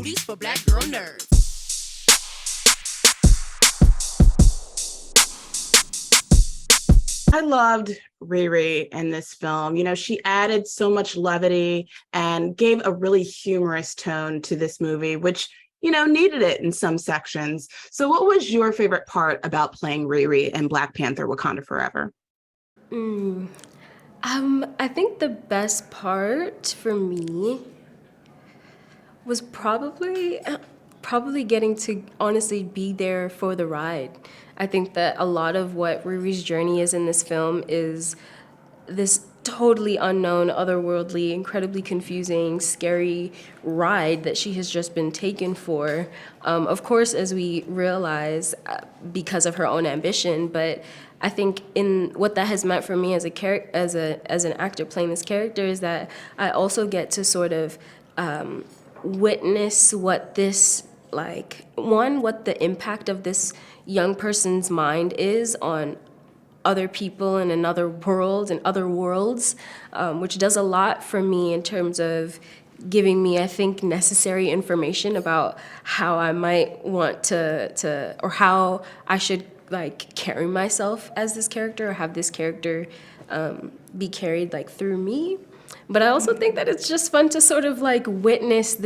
movies for black girl nerds. I loved Riri in this film. She added so much levity and gave a really humorous tone to this movie, which, needed it in some sections. So, what was your favorite part about playing Riri in Black Panther Wakanda Forever? I think the best part for me was probably getting to honestly be there for the ride. I think that a lot of what Riri's journey is in this film is this totally unknown, otherworldly, incredibly confusing, scary ride that she has just been taken for. Of course, as we realize, because of her own ambition, but I think in what that has meant for me as as an actor playing this character is that I also get to sort of witness what this what the impact of this young person's mind is on other people in another world and other worlds, which does a lot for me in terms of giving me, I think, necessary information about how I might want to or how I should carry myself as this character or have this character be carried through me. But I also think that it's just fun to sort of witness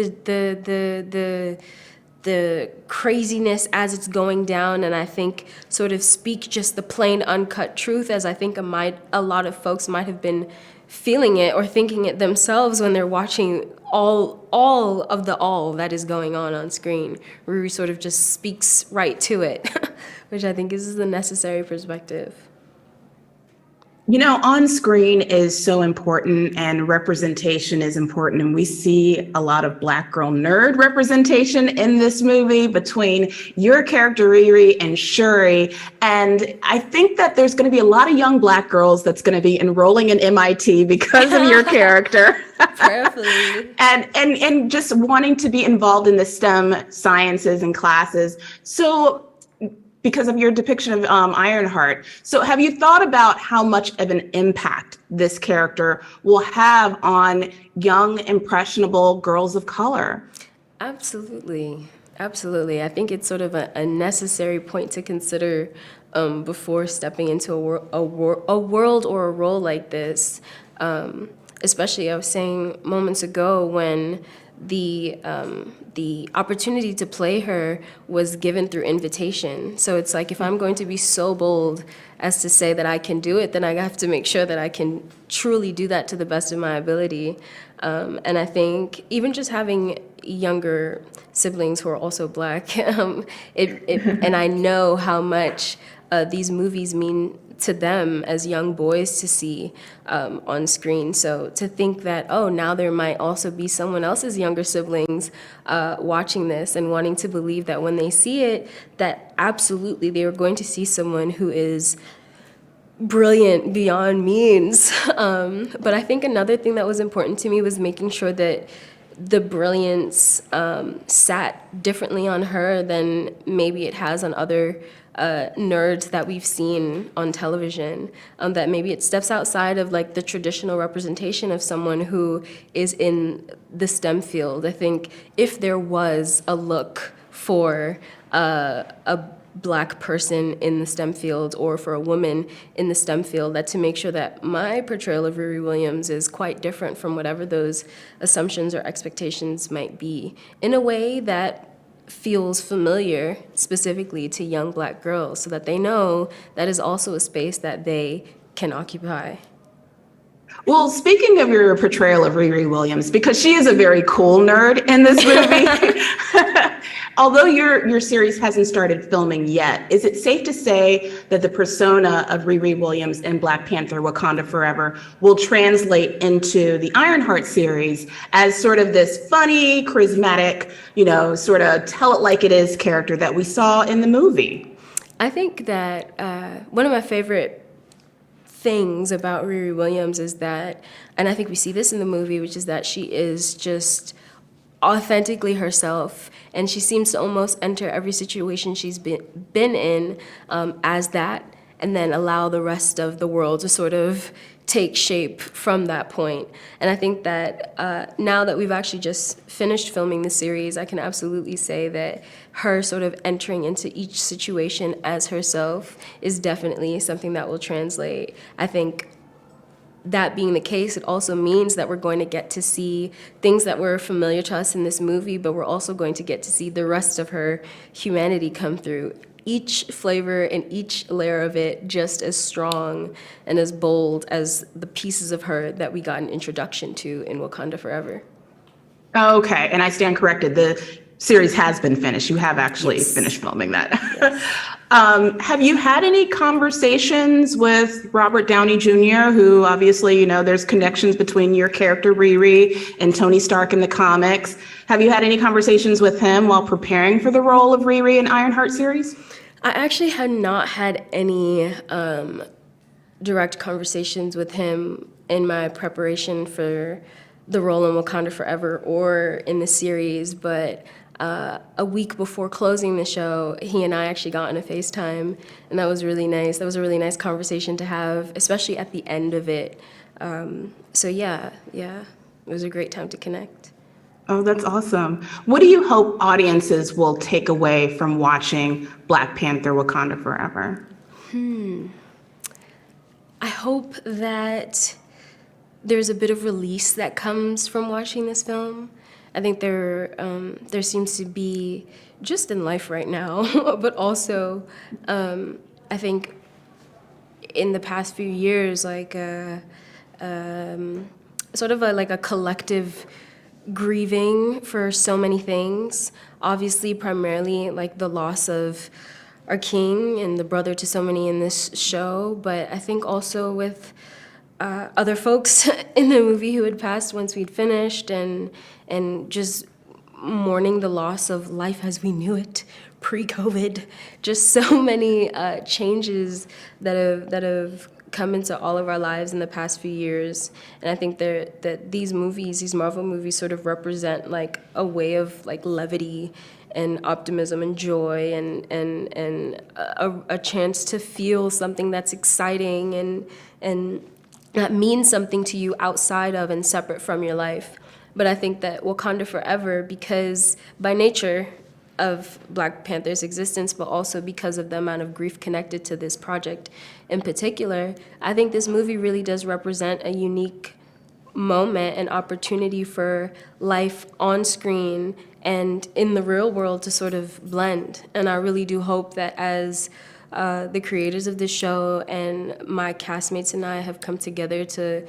the craziness as it's going down, and I think sort of speak just the plain uncut truth, as I think a lot of folks might have been feeling it or thinking it themselves when they're watching all of the all that is going on screen. Riri sort of just speaks right to it, which I think is the necessary perspective. On screen is so important and representation is important. And we see a lot of Black girl nerd representation in this movie between your character, Riri, and Shuri. And I think that there's going to be a lot of young Black girls that's going to be enrolling in MIT because of your character. Prayerfully. and just wanting to be involved in the STEM sciences and classes. So because of your depiction of Ironheart. So have you thought about how much of an impact this character will have on young, impressionable girls of color? Absolutely. Absolutely. I think it's sort of a necessary point to consider before stepping into a world or a role like this. Especially, I was saying moments ago when the opportunity to play her was given through invitation. So it's like, if I'm going to be so bold as to say that I can do it, then I have to make sure that I can truly do that to the best of my ability. And I think even just having younger siblings who are also Black, and I know how much these movies mean to them as young boys to see on screen. So to think that, oh, now there might also be someone else's younger siblings watching this and wanting to believe that when they see it, that absolutely they are going to see someone who is brilliant beyond means. But I think another thing that was important to me was making sure that the brilliance sat differently on her than maybe it has on other nerds that we've seen on television, that maybe it steps outside of the traditional representation of someone who is in the STEM field. I think if there was a look for a Black person in the STEM field or for a woman in the STEM field, that to make sure that my portrayal of Riri Williams is quite different from whatever those assumptions or expectations might be, in a way that feels familiar specifically to young Black girls, so that they know that is also a space that they can occupy. Well, speaking of your portrayal of Riri Williams, because she is a very cool nerd in this movie, although your series hasn't started filming yet, is it safe to say that the persona of Riri Williams in Black Panther Wakanda Forever will translate into the Ironheart series as sort of this funny, charismatic, sort of tell it like it is character that we saw in the movie? I think that one of my favorite things about Riri Williams is that, and I think we see this in the movie, which is that she is just authentically herself, and she seems to almost enter every situation she's been in as that, and then allow the rest of the world to sort of take shape from that point. And I think that now that we've actually just finished filming the series, I can absolutely say that her sort of entering into each situation as herself is definitely something that will translate. I think that being the case, it also means that we're going to get to see things that were familiar to us in this movie, but we're also going to get to see the rest of her humanity come through. Each flavor and each layer of it just as strong and as bold as the pieces of her that we got an introduction to in Wakanda Forever. Okay, and I stand corrected. The series has been finished. You have actually Yes. finished filming that. Yes. Have you had any conversations with Robert Downey Jr., who obviously, there's connections between your character Riri and Tony Stark in the comics. Have you had any conversations with him while preparing for the role of Riri in Ironheart series? I actually had not had any direct conversations with him in my preparation for the role in Wakanda Forever or in the series, but a week before closing the show, he and I actually got on a FaceTime, and that was really nice. That was a really nice conversation to have, especially at the end of it. So yeah, it was a great time to connect. Oh, that's awesome. What do you hope audiences will take away from watching Black Panther Wakanda Forever? I hope that there's a bit of release that comes from watching this film. I think there seems to be, just in life right now, but also I think in the past few years, like sort of like a collective grieving for so many things. Obviously, primarily like the loss of our king and the brother to so many in this show, but I think also with other folks in the movie who had passed once we'd finished, and just mourning the loss of life as we knew it pre-COVID. Just so many changes that have come into all of our lives in the past few years, and I think that these Marvel movies, sort of represent like a way of like levity and optimism and joy and a chance to feel something that's exciting and that means something to you outside of and separate from your life. But I think that Wakanda Forever, because by nature of Black Panther's existence, but also because of the amount of grief connected to this project in particular, I think this movie really does represent a unique moment and opportunity for life on screen and in the real world to sort of blend. And I really do hope that as the creators of this show and my castmates and I have come together to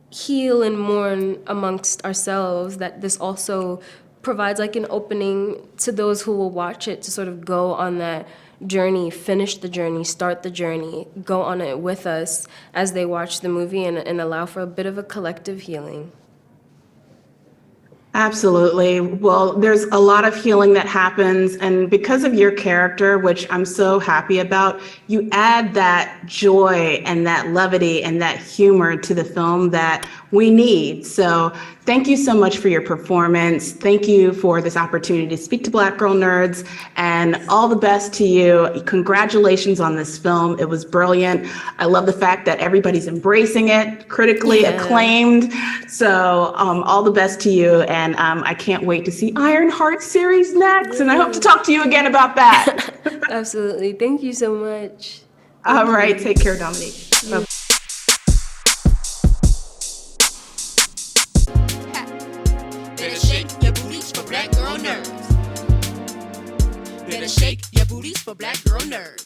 heal and mourn amongst ourselves, that this also provides like an opening to those who will watch it to sort of go on that journey, finish the journey, start the journey, go on it with us as they watch the movie and allow for a bit of a collective healing. Absolutely. Well, there's a lot of healing that happens, and because of your character, which I'm so happy about, you add that joy and that levity and that humor to the film that we need. So thank you so much for your performance. Thank you for this opportunity to speak to Black Girl Nerds, and all the best to you. Congratulations on this film. It was brilliant. I love the fact that everybody's embracing it, critically acclaimed. So all the best to you. And I can't wait to see Ironheart series next. And I hope to talk to you again about that. Absolutely. Thank you so much. All right. Take care, Dominique. Bye. Better shake your booties for Black Girl Nerds. Better shake your booties for Black Girl Nerds.